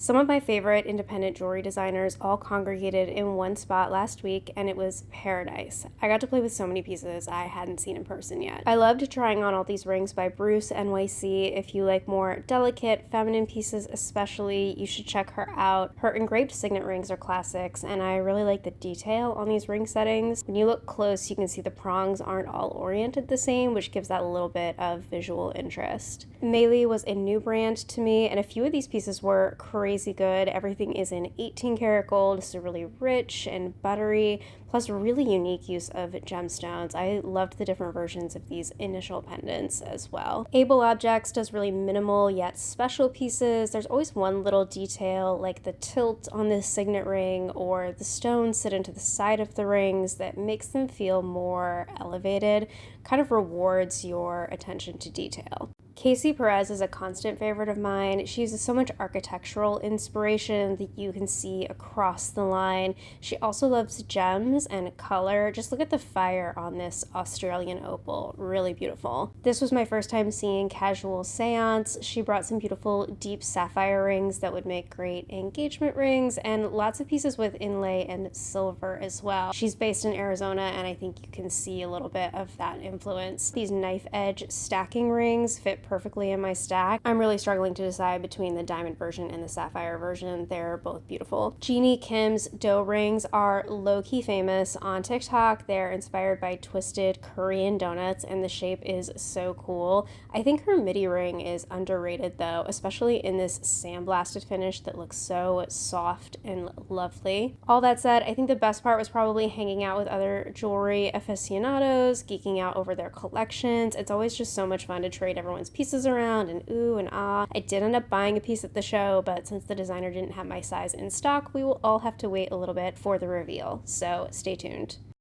Some of my favorite independent jewelry designers all congregated in one spot last week, and it was paradise. I got to play with so many pieces I hadn't seen in person yet. I loved trying on all these rings by Bruce NYC. If you like more delicate, feminine pieces especially, you should check her out. Her engraved signet rings are classics, and I really like the detail on these ring settings. When you look close, you can see the prongs aren't all oriented the same, which gives that a little bit of visual interest. Maylee was a new brand to me, and a few of these pieces were crazy good. Everything is in 18 karat gold, so really rich and buttery, plus really unique use of gemstones. I loved the different versions of these initial pendants as well. Able Objects does really minimal yet special pieces. There's always one little detail, like the tilt on this signet ring or the stones sit into the side of the rings, that makes them feel more elevated, kind of rewards your attention to detail. Casey Perez is a constant favorite of mine. She uses so much architectural inspiration that you can see across the line. She also loves gems and color. Just look at the fire on this Australian opal. Really beautiful. This was my first time seeing Casual Seance. She brought some beautiful deep sapphire rings that would make great engagement rings, and lots of pieces with inlay and silver as well. She's based in Arizona, and I think you can see a little bit of that influence. These knife edge stacking rings fit perfectly in my stack. I'm really struggling to decide between the diamond version and the sapphire version. They're both beautiful. Jeannie Kim's dough rings are low-key famous on TikTok. They're inspired by twisted Korean donuts, and the shape is so cool. I think her midi ring is underrated though, especially in this sandblasted finish that looks so soft and lovely. All that said, I think the best part was probably hanging out with other jewelry aficionados, geeking out over their collections. It's always just so much fun to trade everyone's pieces around and ooh and ah. I did end up buying a piece at the show, but since the designer didn't have my size in stock, we will all have to wait a little bit for the reveal, so stay tuned.